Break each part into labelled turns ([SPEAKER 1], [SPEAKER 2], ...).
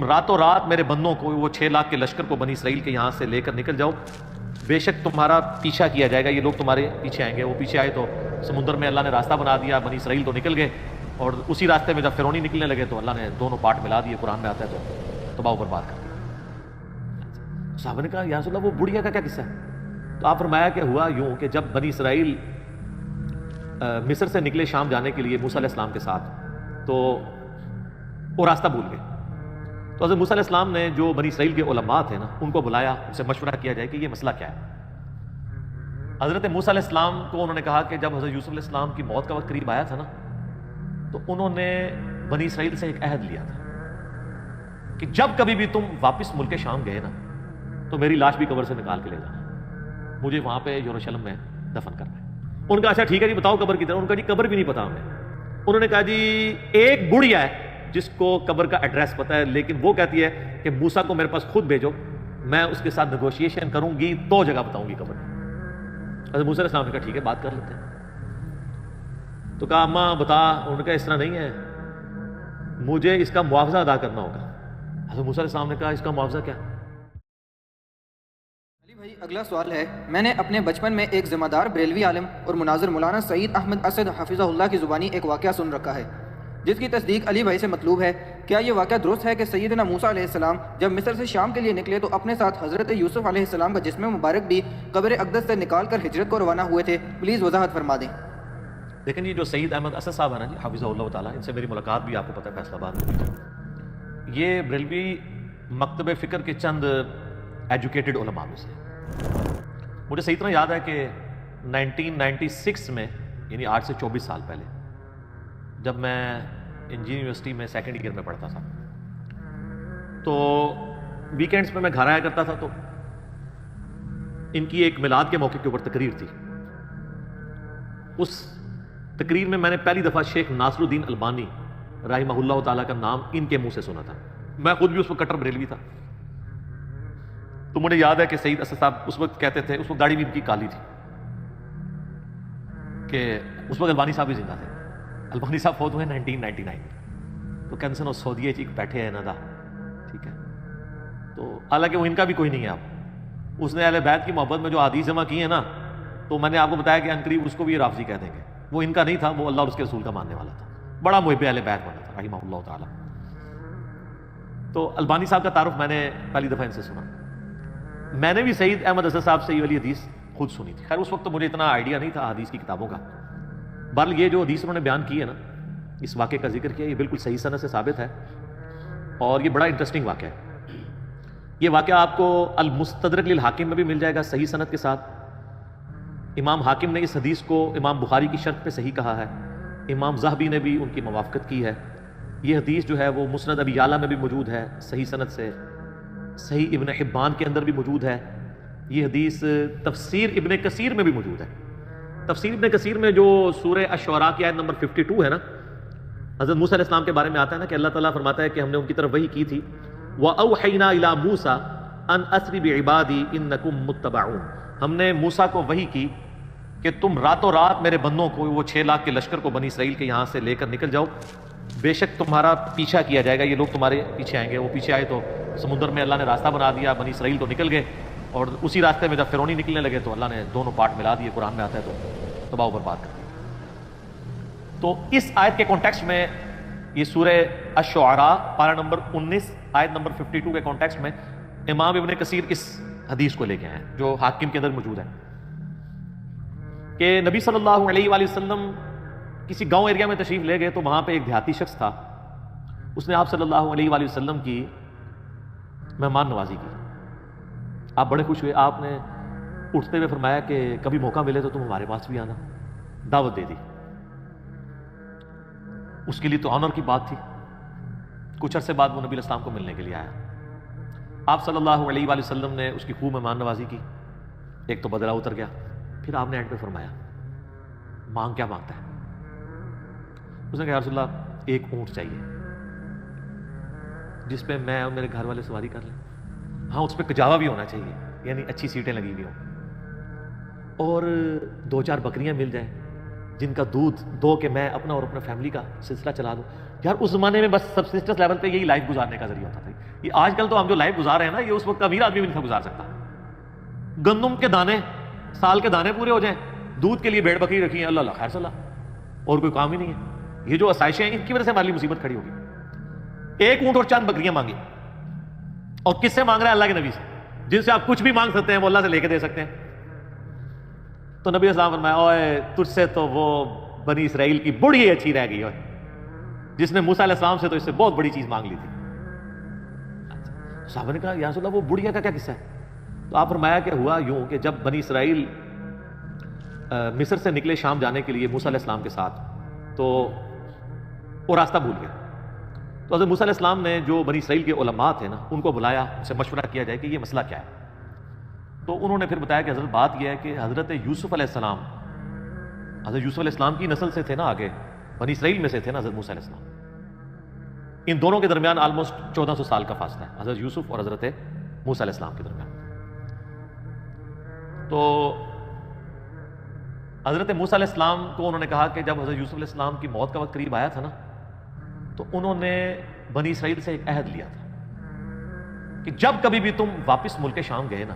[SPEAKER 1] راتوں رات میرے بندوں کو، وہ 6 لاکھ کے لشکر کو بنی اسرائیل کے یہاں سے لے کر نکل جاؤ، بے شک تمہارا پیچھا کیا جائے گا، یہ لوگ تمہارے پیچھے آئیں گے۔ وہ پیچھے آئے تو سمندر میں اللہ نے راستہ بنا دیا، بنی اسرائیل تو نکل گئے، اور اسی راستے میں جب فرعونی نکلنے لگے تو اللہ نے دونوں پارٹ ملا دیے، قرآن میں آتا ہے تو تباہ و برباد کر دیا۔ صحابہ نے کہا یا رسول اللہ وہ بڑھیا کا کیا قصہ ہے؟ تو آپ فرمایا کہ ہوا یوں کہ جب بنی اسرائیل مصر سے نکلے شام جانے کے لیے موسیٰ علیہ السلام کے ساتھ، تو وہ راستہ بھول گئے، تو حضرت موسیٰ علیہ السلام نے جو بنی اسرائیل کے علماء تھے نا، ان کو بلایا، ان سے مشورہ کیا جائے کہ یہ مسئلہ کیا ہے۔ حضرت موسیٰ علیہ السلام کو انہوں نے کہا کہ جب حضرت یوسف علیہ السلام کی موت کا وقت قریب آیا تھا نا، تو انہوں نے بنی اسرائیل سے ایک عہد لیا تھا کہ جب کبھی بھی تم واپس ملک شام گئے نا، تو میری لاش بھی قبر سے نکال کے لے جانا، مجھے وہاں پہ یروشلم میں دفن کرنا ہے۔ ان کا اچھا ٹھیک ہے جی بتاؤ قبر کی طرح، ان کا جی قبر بھی نہیں پتا ہمیں۔ انہوں نے کہا جی ایک بڑھیا ہے جس کو قبر کا ایڈریس پتا ہے، لیکن وہ کہتی ہے کہ موسیٰ کو میرے پاس خود بھیجو، میں اس کے ساتھ نیگوشیشن کروں گی تو جگہ بتاؤں گی قبر۔ حضرت موسیٰ علیہ السلام نے کہا ٹھیک ہے بات کر لیتے ہیں۔ تو کہا اماں بتا، انہوں نے کہا اس طرح نہیں ہے، مجھے اس کا معاوضہ ادا کرنا ہوگا۔ حضرت موسیٰ علیہ السلام نے کہا اس کا معاوضہ کیا؟
[SPEAKER 2] علی بھائی اگلا سوال ہے، میں نے اپنے بچپن میں ایک ذمہ دار بریلوی عالم اور مناظر مولانا سعید احمد اسد حفظہ اللہ کی زبانی ایک واقعہ سن رکھا ہے جس کی تصدیق علی بھائی سے مطلوب ہے۔ کیا یہ واقعہ درست ہے کہ سیدنا موسیٰ علیہ السلام جب مصر سے شام کے لیے نکلے تو اپنے ساتھ حضرت یوسف علیہ السلام کا جسم مبارک بھی قبر اقدس سے نکال کر ہجرت کو روانہ ہوئے تھے؟ پلیز وضاحت فرما دیں۔
[SPEAKER 1] لیکن یہ جو سعید احمد اسد صاحب ہیں نا جی حفظہ اللہ تعالیٰ، ان سے میری ملاقات بھی آپ کو پتہ ہے فیصل آباد میں ہوئی تھی۔ یہ بریلوی مکتب فکر کے چند ایجوکیٹڈ علماء میں سے۔ مجھے صحیح طرح یاد ہے کہ 1996 میں، یعنی آج سے 24 سال پہلے، جب میں انجینئرنگ یونیورسٹی میں سیکنڈ ایئر میں پڑھتا تھا، تو ویکینڈز پہ میں گھر آیا کرتا تھا، تو ان کی ایک میلاد کے موقع کے اوپر تقریر تھی۔ اس تقریر میں نے پہلی دفعہ شیخ ناصر الدین البانی رحمہ اللہ تعالیٰ کا نام ان کے منہ سے سنا تھا۔ میں خود بھی اس وقت کٹر بریلوی تھا، تو مجھے یاد ہے کہ سعید اسد صاحب اس وقت کہتے تھے، اس وقت داڑھی بھی ان کی کالی تھی، کہ اس وقت البانی صاحب بھی زندہ تھے۔ البانی صاحب فوت ہوئے 1999 تو کینسن اور سعودیہ چیک بیٹھے ہیں نا دا، ٹھیک ہے، تو حالانکہ وہ ان کا بھی کوئی نہیں ہے۔ اب اس نے اہل بیت کی محبت میں جو حدیث جمع کی ہے نا، تو میں نے آپ کو بتایا کہ عنقریب اس کو بھی رافضی کہہ دیں گے، وہ ان کا نہیں تھا، وہ اللہ اور اس کے رسول کا ماننے والا تھا، بڑا محب اہل بیت بنا تھا رحمہ اللہ تعالیٰ۔ تو البانی صاحب کا تعارف میں نے پہلی دفعہ ان سے سنا۔ میں نے بھی سعید احمد اسد صاحب سے یہ والی حدیث خود سنی تھی، خیر اس وقت تو مجھے اتنا آئیڈیا نہیں تھا حدیث کی کتابوں کا۔ بہرحال یہ جو حدیث انہوں نے بیان کی ہے نا، اس واقعے کا ذکر کیا، یہ بالکل صحیح سند سے ثابت ہے، اور یہ بڑا انٹرسٹنگ واقعہ ہے۔ یہ واقعہ آپ کو المستدرک للحاکم میں بھی مل جائے گا صحیح سند کے ساتھ۔ امام حاکم نے اس حدیث کو امام بخاری کی شرط پہ صحیح کہا ہے، امام ذہبی نے بھی ان کی موافقت کی ہے۔ یہ حدیث جو ہے وہ مسند ابی یعلا میں بھی موجود ہے صحیح سند سے، صحیح ابن حبان کے اندر بھی موجود ہے۔ یہ حدیث تفسیر ابن کثیر میں بھی موجود ہے۔ تفسیر ابن کثیر میں جو سورہ الشعراء کی آیت نمبر 52 ہے نا، حضرت موسیٰ علیہ السلام کے بارے میں آتا ہے نا کہ اللہ تعالیٰ فرماتا ہے کہ ہم نے ان کی طرف وحی کی تھی، وَأَوْحَيْنَا إِلَىٰ مُوسَىٰ أَنْ أَسْرِ بِعِبَادِي إِنَّكُمْ مُتَّبَعُونَ، ہم نے موسیٰ کو وحی کی کہ تم راتوں رات میرے بندوں کو، وہ 6 لاکھ کے لشکر کو بنی اسرائیل کے یہاں سے لے کر نکل جاؤ، بے شک تمہارا پیچھا کیا جائے گا، یہ لوگ تمہارے پیچھے آئیں گے۔ وہ پیچھے آئے تو سمندر میں اللہ نے راستہ بنا دیا، بنی اسرائیل تو نکل گئے، اور اسی راستے میں جب فرعونی نکلنے لگے تو اللہ نے دونوں پارٹ ملا دیے، قرآن میں آتا ہے تو تباہ و برباد کر دیا۔ تو اس آیت کے کانٹیکسٹ میں یہ سورہ الشعراء پارہ نمبر 19 آیت نمبر 52 کے کانٹیکسٹ میں امام ابن کثیر اس حدیث کو لے کے ہیں جو حاکم کے اندر موجود ہے، کہ نبی صلی اللہ علیہ وآلہ وسلم کسی گاؤں ایریا میں تشریف لے گئے، تو وہاں پہ ایک دیہاتی شخص تھا، اس نے آپ صلی اللہ علیہ وآلہ وسلم کی مہمان نوازی کی۔ آپ بڑے خوش ہوئے، آپ نے اٹھتے ہوئے فرمایا کہ کبھی موقع ملے تو تم ہمارے پاس بھی آنا، دعوت دے دی۔ اس کے لیے تو آنر کی بات تھی۔ کچھ عرصے بعد وہ نبی علیہ السلام کو ملنے کے لیے آیا، آپ صلی اللہ علیہ وآلہ وسلم نے اس کی خوب مہمان نوازی کی، ایک تو بدلہ اتر گیا، پھر آپ نے اینڈ پہ فرمایا مانگ کیا مانگتا ہے؟ اس نے کہا یا رسول اللہ ایک اونٹ چاہیے جس پہ میں اور میرے گھر والے سواری کر لیں، ہاں اس پہ کجاوا بھی ہونا چاہیے، یعنی اچھی سیٹیں لگی ہوئی ہوں، اور 2-4 بکریاں مل جائیں، جن کا دودھ دو کہ میں اپنا اور اپنا فیملی کا سلسلہ چلا دوں. یار اس زمانے میں بس سبسسٹنس لیول پہ یہی لائف گزارنے کا ذریعہ ہوتا تھا. یہ آج کل تو ہم جو لائف گزار رہے ہیں نا, یہ اس وقت امیر آدمی بھی نہیں تھا گزار سکتا. گندم کے دانے, سال کے دانے پورے ہو جائیں, دودھ کے لیے بھیڑ بکری رکھی ہیں, اللہ اللہ خیر صلاح, اور کوئی کام ہی نہیں ہے. یہ جو آسائشیں ہیں ان کی وجہ سے ہماری مصیبت کھڑی ہوگی. ایک اونٹ اور چند بکریاں مانگی, اور کس سے مانگ رہے ہیں؟ اللہ کے نبی سے, جن سے آپ کچھ بھی مانگ سکتے ہیں وہ اللہ سے لے کے دے سکتے ہیں. تو نبی اسلام فرمایا, اوے تجھ سے تو وہ بنی اسرائیل کی بڑھی اچھی رہ گئی, جس نے موسیٰ علیہ السلام سے تو اس سے بہت بڑی چیز مانگ لی تھی. صحابہ نے کہا یا رسول اللہ وہ بڑھیا کا کیا قصہ ہے؟ تو آپ فرمایا کہ ہوا یوں کہ جب بنی اسرائیل مصر سے نکلے شام جانے کے لیے موسیٰ علیہ السلام کے ساتھ, تو وہ راستہ بھول گئے. تو حضرت موسیٰ علیہ السلام نے جو بنی اسرائیل کے علماء تھے نا, ان کو بلایا, ان سے مشورہ کیا جائے کہ یہ مسئلہ کیا ہے. تو انہوں نے پھر بتایا کہ حضرت بات یہ ہے کہ حضرت یوسف علیہ السلام, حضرت یوسف علیہ السلام کی نسل سے تھے نا, آگے بنی اسرائیل میں سے تھے نا حضرت موسیٰ علیہ السلام. ان دونوں کے درمیان آلموسٹ 1400 سال کا فاصلہ ہے, حضرت یوسف اور حضرت موسیٰ علیہ السلام کے درمیان. تو حضرت موسیٰ علیہ السلام کو انہوں نے کہا کہ جب حضرت یوسف علیہ السلام کی موت کا وقت قریب آیا تھا نا, تو انہوں نے بنی اسرائیل سے ایک عہد لیا تھا کہ جب کبھی بھی تم واپس ملک شام گئے نا,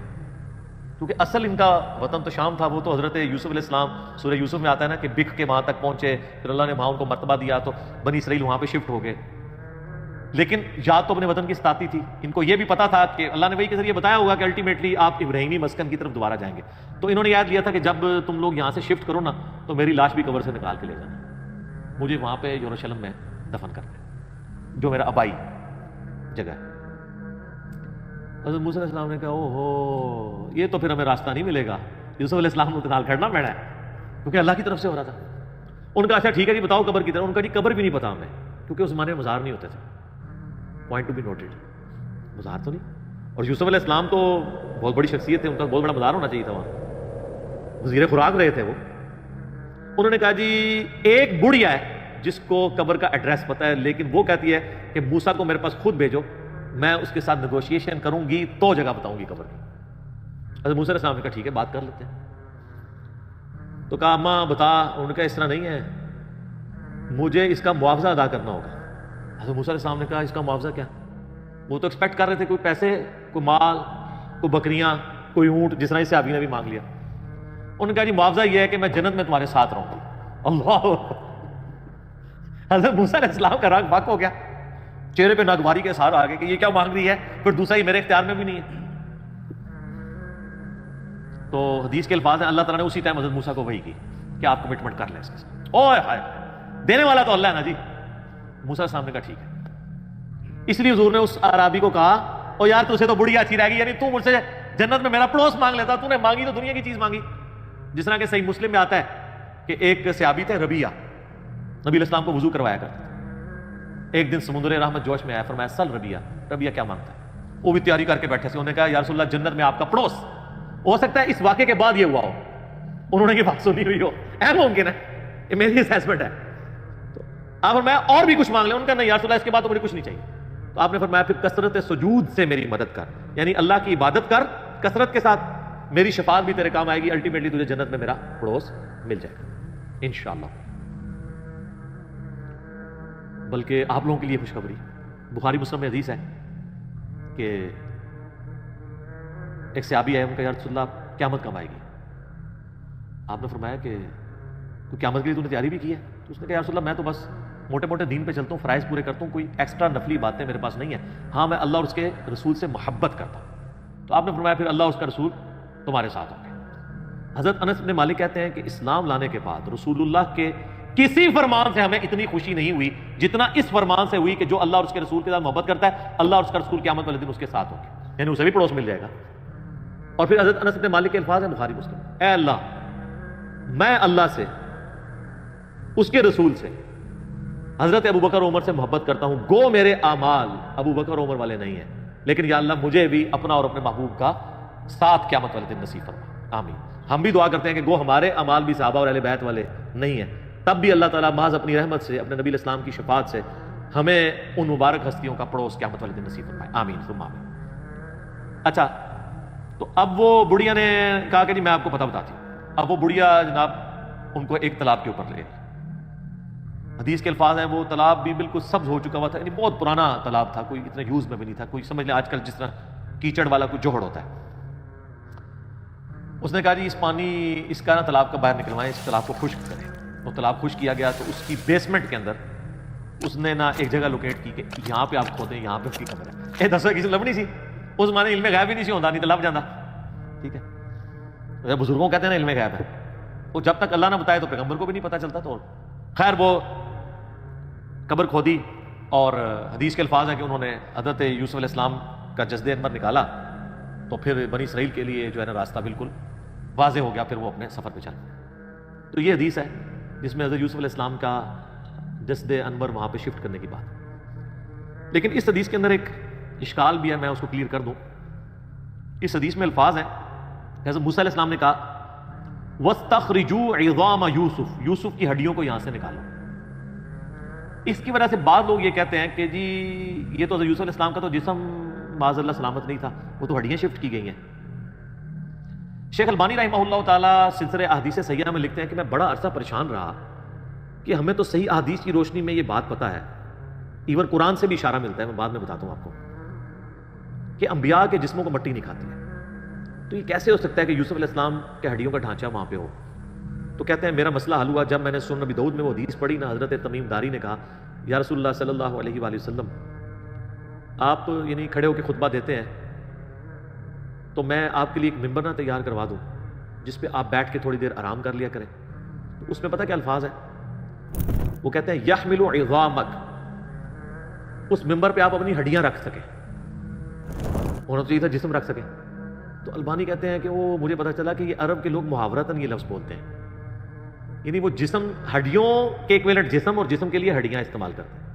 [SPEAKER 1] کیونکہ اصل ان کا وطن تو شام تھا, وہ تو حضرت یوسف علیہ السلام سورہ یوسف میں آتا ہے نا کہ بکھ کے وہاں تک پہنچے, پھر اللہ نے وہاں ان کو مرتبہ دیا تو بنی اسرائیل وہاں پہ شفٹ ہو گئے. لیکن یاد تو اپنے وطن کی ستاتی تھی, ان کو یہ بھی پتا تھا کہ اللہ نے وہی کے ذریعے بتایا ہوگا کہ الٹیمیٹلی آپ ابراہیمی مسکن کی طرف دوبارہ جائیں گے. تو انہوں نے یاد لیا تھا کہ جب تم لوگ یہاں سے شفٹ کرو نا, تو میری لاش بھی قبر سے نکال کے لے جانا, مجھے وہاں پہ یروشلم میں دفن کرنا, جو میرا آبائی جگہ ہے. حضرت موسیٰ علیہ السلام نے کہا او ہو, یہ تو پھر ہمیں راستہ نہیں ملے گا, یوسف علیہ السلام کو نال کھڑنا پڑا ہے, کیونکہ اللہ کی طرف سے ہو رہا تھا. ان کا اچھا ٹھیک ہے جی بتاؤ قبر کی طرف. ان کا جی قبر بھی نہیں پتا ہمیں, کیونکہ اس زمانے میں مزار نہیں ہوتے تھے. پوائنٹ ٹو بی نوٹڈ, مزار تو نہیں. اور یوسف علیہ السلام تو بہت بڑی شخصیت تھے, ان کا بہت بڑا مزار ہونا چاہیے تھا, وہاں وزیر خوراک رہے تھے وہ. انہوں نے کہا جی ایک بڑھیا ہے جس کو قبر کا ایڈریس پتا ہے, لیکن وہ کہتی ہے کہ موسیٰ کو میرے پاس خود بھیجو, میں اس کے ساتھ نیگوشیشن کروں گی تو جگہ بتاؤں گی قبر کی. حضرت موسیٰ علیہ السلام نے کہا ٹھیک ہے بات کر لیتے ہیں. تو کہا اماں بتا. انہوں نے کہا اس طرح نہیں ہے, مجھے اس کا معاوضہ ادا کرنا ہوگا. حضرت موسیٰ علیہ السلام نے کہا اس کا معاوضہ کیا؟ وہ تو ایکسپیکٹ کر رہے تھے کوئی پیسے, کوئی مال, کوئی بکریاں, کوئی اونٹ, جس طرح اس سے ابھی نے بھی مانگ لیا. انہوں نے کہا جی معاوضہ یہ ہے کہ میں جنت میں تمہارے ساتھ رہوں گا. اللہ, حضرت موسیٰ علیہ السلام کا رنگ بک ہو گیا, چہرے پہ ناگواری کے اثار آ گئے کہ یہ کیا مانگ رہی ہے, پھر دوسرا ہی میرے اختیار میں بھی نہیں ہے. تو حدیث کے الفاظ ہیں اللہ تعالیٰ نے اسی ٹائم حضرت موسیٰ کو وحی کی کہ آپ کمٹمنٹ کر لیں اس کے ساتھ. اوہ ہائے, دینے والا تو اللہ ہے نا جی. موسیٰ علیہ السلام نے کہا ٹھیک ہے. اس لیے حضور نے اس عرابی کو کہا او یار تجھے تو بڑی اچھی رہ گئی, یعنی تو مجھ سے جنت میں میرا پڑوس مانگ لیتا, تو نے مانگی تو دنیا کی چیز مانگی. جس طرح کہ صحیح مسلم میں آتا ہے کہ ایک صحابی تھے ربیہ, نبی علیہ السلام کو وضو کروایا کرتے تھے. ایک دن سمندر رحمت جوش میں آیا, فرمایا سل ربیہ, ربیہ کیا مانگتا ہے؟ وہ بھی تیاری کر کے بیٹھے سے. انہوں نے کہا یا رسول اللہ جنت میں آپ کا پڑوس, ہو سکتا ہے اس واقعے کے بعد یہ ہوا ہو, انہوں نے یہ بات سنی ہوئی ہو, اہم ممکن ہے, یہ میری اسیسمنٹ ہے. تو آپ فرمایا اور بھی کچھ مانگ لیں. ان کا نہیں یا رسول اللہ اس کے بعد تو مجھے کچھ نہیں چاہیے. تو آپ نے فرمایا پھر کثرت سجود سے میری مدد کر, یعنی اللہ کی عبادت کر کثرت کے ساتھ, میری شفاعت بھی تیرے کام آئے گی, الٹیمیٹلی تجھے جنت میں میرا پڑوس مل جائے گا انشاءاللہ. بلکہ آپ لوگوں کے لیے خوشخبری, بخاری مسلم میں حدیث ہے کہ ایک صحابی ہے, ان کا یا رسول اللہ قیامت کب آئے گی؟ آپ نے فرمایا کہ تو قیامت کے لیے تو نے تیاری بھی کی ہے؟ تو اس نے کہا یا رسول اللہ میں تو بس موٹے موٹے دین پہ چلتا ہوں, فرائض پورے کرتا ہوں, کوئی ایکسٹرا نفلی باتیں میرے پاس نہیں ہیں. ہاں میں اللہ اور اس کے رسول سے محبت کرتا ہوں. تو آپ نے فرمایا پھر اللہ اور اس کا رسول تمہارے ساتھ ہوں گے. حضرت انس بن مالک کہتے ہیں کہ اسلام لانے کے بعد رسول اللہ کے کسی فرمان سے ہمیں اتنی خوشی نہیں ہوئی جتنا اس فرمان سے ہوئی کہ جو اللہ اور اس کے رسول کے ساتھ محبت کرتا ہے, اللہ اور اس کا رسول قیامت والے دن اس کے ساتھ ہوں گے, یعنی اسے بھی پڑوس مل جائے گا. اور پھر حضرت انس بن مالک کے الفاظ ہیں بخاری مسلم, اے اللہ میں اللہ سے, اس کے رسول سے, حضرت ابو بکر عمر سے محبت کرتا ہوں, گو میرے اعمال ابو بکر عمر والے نہیں ہیں, لیکن یا اللہ مجھے بھی اپنا اور اپنے محبوب کا ساتھ قیامت والے دن نصیب فرما, آمین. ہم بھی دعا کرتے ہیں کہ گو ہمارے اعمال بھی صحابہ اور اہل بیت والے نہیں ہیں, تب بھی اللہ تعالیٰ محض اپنی رحمت سے, اپنے نبی علیہ السلام کی شفاعت سے ہمیں ان مبارک ہستیوں کا پڑوس قیامت والے دن نصیب فرمائے, آمین ثم آمین. اچھا, تو اب وہ بڑھیا نے کہا کہ جی میں آپ کو پتہ بتاتی ہوں. اب وہ بڑھیا جناب ان کو ایک تالاب کے اوپر لے گئی. حدیث کے الفاظ ہیں وہ تالاب بھی بالکل سبز ہو چکا ہوا تھا، یعنی بہت پرانا تالاب تھا، کوئی اتنا یوز میں بھی نہیں تھا، کوئی سمجھ لیں آج کل جس طرح کیچڑ والا کوئی جوہڑ ہوتا ہے. اس نے کہا جی اس پانی اس کا نا تالاب کا باہر نکلوائیں، اس تالاب کو خشک کریں. وہ تالاب خشک کیا گیا تو اس کی بیسمنٹ کے اندر اس نے نا ایک جگہ لوکیٹ کی کہ یہاں پہ آپ کھودیں، یہاں پہ اس کی قبر ہے. یہ دسو کسی لبنی سی اس مانے علم غیب ہی نہیں سی ہوتا، نہیں تو لب جانا. ٹھیک ہے، بزرگوں کہتے ہیں نا علم غیب ہے، وہ جب تک اللہ نہ بتائے تو پیغمبر کو بھی نہیں پتہ چلتا. تو خیر وہ قبر کھودی اور حدیث کے الفاظ ہیں کہ انہوں نے حضرت یوسف علیہ السلام کا جسد انور نکالا تو پھر بنی اسرائیل کے لیے جو ہے نا راستہ بالکل واضح ہو گیا، پھر وہ اپنے سفر پہ چل. تو یہ حدیث ہے جس میں حضرت یوسف علیہ السلام کا جسد انور وہاں پہ شفٹ کرنے کی بات. لیکن اس حدیث کے اندر ایک اشکال بھی ہے، میں اس کو کلیئر کر دوں. اس حدیث میں الفاظ ہیں کہ حضرت موسیٰ علیہ السلام نے کہا وَاسْتَخْرِجُوا عِظَامَ یوسف، یوسف کی ہڈیوں کو یہاں سے نکالو. اس کی وجہ سے بعض لوگ یہ کہتے ہیں کہ جی یہ تو حضرت یوسف علیہ السلام کا تو جسم معاذ اللہ سلامت نہیں تھا، وہ تو ہڈیاں شفٹ کی گئی ہیں. شیخ البانی رحمہ اللہ تعالیٰ سلسلہ احادیث صحیحہ میں لکھتے ہیں کہ میں بڑا عرصہ پریشان رہا کہ ہمیں تو صحیح احادیث کی روشنی میں یہ بات پتہ ہے، ایون قرآن سے بھی اشارہ ملتا ہے، میں بعد میں بتاتا ہوں آپ کو، کہ انبیاء کے جسموں کو مٹی نہیں کھاتی ہے. تو یہ کیسے ہو سکتا ہے کہ یوسف علیہ السلام کے ہڈیوں کا ڈھانچہ وہاں پہ ہو؟ تو کہتے ہیں میرا مسئلہ حل ہوا جب میں نے سنن نبی داؤد میں وہ حدیث پڑھی نا. حضرت تمیم داری نے کہا یا رسول اللہ صلی اللہ علیہ وآلہ وسلم آپ یعنی کھڑے ہو کے خطبہ دیتے ہیں تو میں آپ کے لیے ایک ممبر نہ تیار کروا دوں جس پہ آپ بیٹھ کے تھوڑی دیر آرام کر لیا کریں. تو اس میں پتہ کیا الفاظ ہیں؟ وہ کہتے ہیں یحمل عظامک، اس ممبر پہ آپ اپنی ہڈیاں رکھ سکیں. ہونا چاہیے تھا جسم رکھ سکیں. تو البانی کہتے ہیں کہ وہ مجھے پتہ چلا کہ یہ عرب کے لوگ محاورتاً یہ لفظ بولتے ہیں، یعنی وہ جسم ہڈیوں کے ایکویلنٹ جسم اور جسم کے لیے ہڈیاں استعمال کرتے ہیں.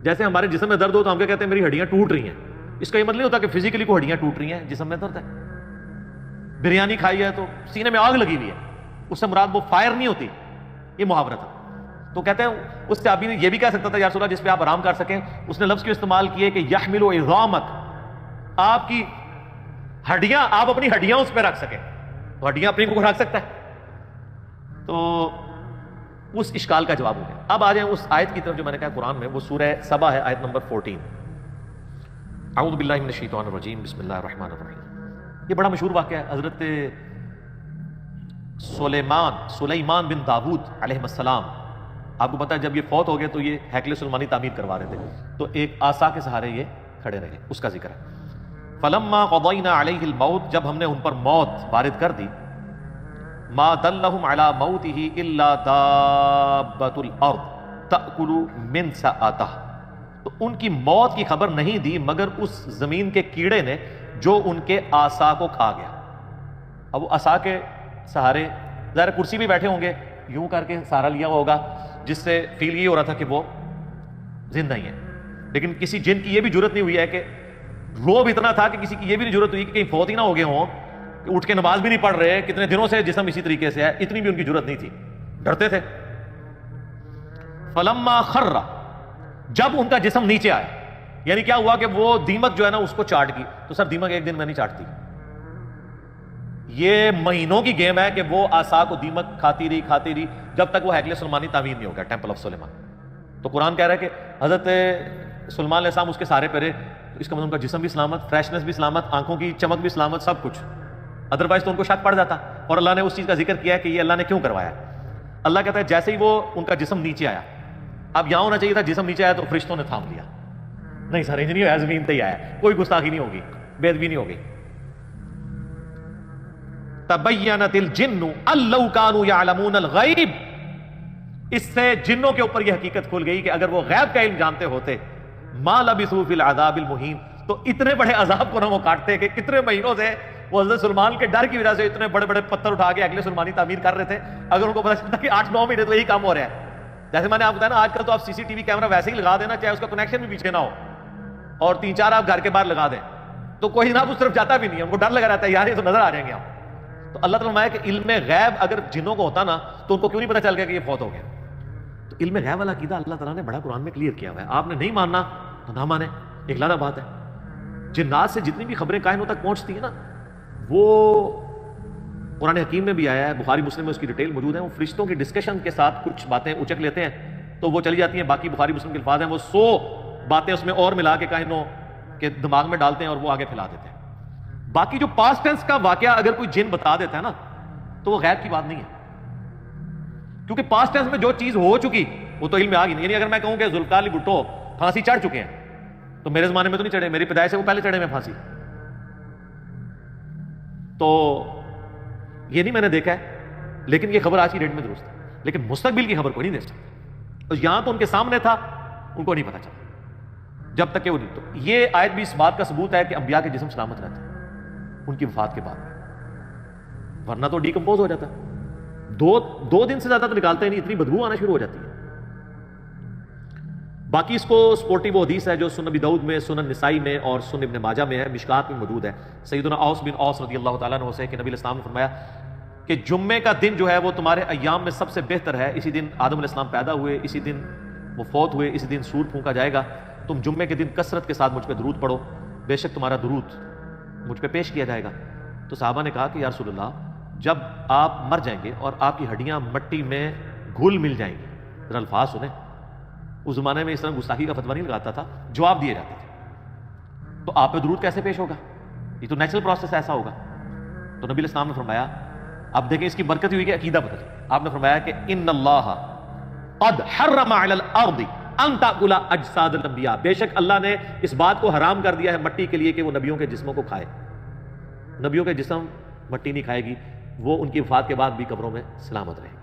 [SPEAKER 1] جیسے ہمارے جسم میں درد ہو تو ہم کیا کہتے ہیں میری ہڈیاں ٹوٹ رہی ہیں. اس کا یہ مطلب نہیں ہوتا کہ فزیکلی کو ہڈیاں ٹوٹ رہی ہیں، جسم میں درد ہے. بریانی کھائی ہے تو سینے میں آگ لگی ہوئی ہے، اس سے مراد وہ فائر نہیں ہوتی، یہ محاورت ہے. تو کہتے ہیں اس سے آبی نے یہ بھی کہہ سکتا تھا یا رسول اللہ جس پہ آپ آرام کر سکیں. اس نے لفظ کیوں استعمال کیے کہ یحمل عظامک، آپ کی ہڈیاں، آپ اپنی ہڈیاں اس پہ رکھ سکیں. تو ہڈیاں اپنی کو رکھ سکتا ہے. تو اس اشکال کا جواب ہو گیا. اب آ جائیں اس آیت کی طرف جو میں نے کہا قرآن میں، وہ سورہ سبا ہے، آیت نمبر 14. اعوذ باللہ من الشیطان الرجیم، بسم اللہ الرحمن الرحیم. یہ بڑا مشہور واقعہ ہے. حضرت سلیمان بن داود علیہ السلام، آپ کو پتا ہے جب یہ فوت ہو گئے تو یہ ہیکل سلیمانی تعمیر کروا رہے تھے، تو ایک عصا کے سہارے یہ کھڑے رہے. اس کا ذکر ہے. فلما قضینا علیہ الموت، جب ہم نے ان پر موت وارد کر دی، ما دلہم علی موتہ الا دابۃ الارض تأکل من سأتہ، تو ان کی موت کی خبر نہیں دی مگر اس زمین کے کیڑے نے جو ان کے عصا کو کھا گیا. اب وہ عصا کے سہارے ظاہر کرسی بھی بیٹھے ہوں گے، یوں کر کے سہارا لیا ہوا ہوگا، جس سے فیل یہ ہو رہا تھا کہ وہ زندہ ہی ہے. لیکن کسی جن کی یہ بھی جرت نہیں ہوئی ہے کہ روب اتنا تھا کہ کسی کی یہ بھی نہیں ضرورت ہوئی کہ کہیں فوت ہی نہ ہو گئے ہوں، کہ اٹھ کے نماز بھی نہیں پڑھ رہے، کتنے دنوں سے جسم اسی طریقے سے ہے، اتنی بھی ان کی ضرورت نہیں تھی، ڈرتے تھے. فلما خر، جب ان کا جسم نیچے آیا، یعنی کیا ہوا کہ وہ دیمک جو ہے نا اس کو چاٹ گئی. تو سر دیمک ایک دن میں نہیں چاٹتی، یہ مہینوں کی گیم ہے کہ وہ عصا کو دیمک کھاتی رہی جب تک وہ ہیکل سلیمانی تعمیر نہیں ہو گیا، ٹیمپل آف سلیمان. تو قرآن کہہ رہا ہے کہ حضرت سلیمان علیہ السلام اس کے سہارے پہ رہے، تو اس کا مطلب ان کا جسم بھی سلامت، فریشنس بھی سلامت، آنکھوں کی چمک بھی سلامت، سب کچھ. ادروائز تو ان کو شک پڑ جاتا. اور اللہ نے اس چیز کا ذکر کیا ہے کہ یہ اللہ نے کیوں کروایا. اللہ کہتا ہے جیسے ہی وہ ان کا جسم نیچے آیا، اب یہاں ہونا چاہیے تھا جسم نیچے آیا تو فرشتوں نے تھام لیا. نہیں سر انج نہیں ہوا، زمین پہ ہی آیا، کوئی گستاخی نہیں ہوگی، بے ادبی نہیں ہوگی. تبینت الجن ان لو كانوا يعلمون الغیب، اس سے جنوں کے اوپر یہ حقیقت کھل گئی کہ اگر وہ غیب کا علم جانتے ہوتے، ما لبثوا فی العذاب المہین، تو اتنے بڑے عذاب کو نہ وہ کاٹتے کہ کتنے مہینوں سے وہ حضرت سلیمان کے ڈر کی وجہ سے اتنے بڑے بڑے پتھر اٹھا کے اگلے سلیمانی تعمیر کر رہے تھے. اگر ان کو پتا چلتا کہ 8-9 مہینے تو یہی کام ہو رہا ہے. جیسے میں نے آپ کو بتایا نا، آج کل تو آپ CCTV کیمرہ ویسے ہی لگا دینا، چاہے اس کا کنیکشن بھی پیچھے نہ ہو، اور 3-4 آپ گھر کے باہر لگا دیں تو کوئی جناب اس طرف جاتا بھی نہیں ہے، ان کو ڈر لگا رہتا ہے یار یہ تو نظر آ جائیں گے آپ. تو اللہ تعالیٰ نے کہ علم غیب اگر جنوں کو ہوتا نا تو ان کو کیوں نہیں پتا چل گیا کہ یہ فوت ہو گیا. تو علم غیب والا عقیدہ اللہ تعالیٰ نے بڑا قرآن میں کلیئر کیا ہوا ہے. آپ نے نہیں ماننا تو نہ مانے، ایک علیحدہ بات ہے. جنات سے جتنی بھی خبریں کائنوں تک پہنچتی ہیں نا، وہ قرآن حکیم میں بھی آیا ہے، بخاری مسلم میں اس کی ڈیٹیل موجود ہے، وہ فرشتوں کی ڈسکشن کے ساتھ کچھ باتیں اچک لیتے ہیں تو وہ چلی جاتی ہیں، باقی بخاری مسلم کے الفاظ ہیں، وہ 100 باتیں اس میں اور ملا کے کائنوں کے دماغ میں ڈالتے ہیں اور وہ آگے پھیلا دیتے ہیں۔ باقی جو پاسٹ ٹینس کا واقعہ اگر کوئی جن بتا دیتا ہے نا تو وہ غیب کی بات نہیں ہے، کیونکہ پاسٹ ٹینس میں جو چیز ہو چکی وہ تو علم میں آ گئی نہیں۔ یعنی اگر میں کہوں کہ ذوالفقار علی بھٹو پھانسی چڑھ چکے ہیں تو میرے زمانے میں تو نہیں چڑھے، میری پیدائش سے وہ پہلے چڑھے میں پھانسی، تو یہ نہیں میں نے دیکھا ہے، لیکن یہ خبر آج کی ڈیٹ میں درست ہے، لیکن مستقبل کی خبر کوئی نہیں دے سکتا، اور یہاں تو ان کے سامنے تھا، ان کو نہیں پتا چلا جب تک کہ وہ نہیں۔ تو یہ آیت بھی اس بات کا ثبوت ہے کہ انبیاء کے جسم سلامت رہتے ہیں ان کی وفات کے بعد، ورنہ تو ڈیکمپوز ہو جاتا ہے، دو دن سے زیادہ تو نکالتے ہی نہیں، اتنی بدبو آنا شروع ہو جاتی ہے۔ باقی اس کو سپورٹی وہ حدیث ہے جو سنن ابی داؤد میں، سنن نسائی میں اور سنن ابن ماجہ میں ہے، مشکات میں موجود ہے، سیدنا اوس بن اوس رضی اللہ تعالیٰ عنہ سے کہ نبی علیہ السلام نے فرمایا کہ جمعے کا دن جو ہے وہ تمہارے ایام میں سب سے بہتر ہے، اسی دن آدم علیہ السلام پیدا ہوئے، اسی دن وہ فوت ہوئے، اسی دن سور پھونکا جائے گا، تم جمعے کے دن کثرت کے ساتھ مجھ پہ درود پڑھو، بے شک تمہارا درود مجھ پہ پیش کیا جائے گا۔ تو صحابہ نے کہا کہ یا رسول اللہ جب آپ مر جائیں گے اور آپ کی ہڈیاں مٹی میں گھل مل جائیں گی، ذرا الفاظ سنیں، اس زمانے میں اس طرح گستاخی کا فتویٰ نہیں لگاتا تھا، جواب دیے جاتے تھے، تو آپ پہ درود کیسے پیش ہوگا؟ یہ تو نیچرل پروسیس ایسا ہوگا۔ تو نبی علیہ السلام نے فرمایا، اب دیکھیں اس کی برکت ہوئی کہ عقیدہ بدل، آپ نے فرمایا کہ ان اللہ قد حرم علی الارض ان تاکل اجساد الانبیاء، بے شک اللہ نے اس بات کو حرام کر دیا ہے مٹی کے لیے کہ وہ نبیوں کے جسموں کو کھائے، نبیوں کے جسم مٹی نہیں کھائے گی، وہ ان کی وفات کے بعد بھی قبروں میں سلامت رہے۔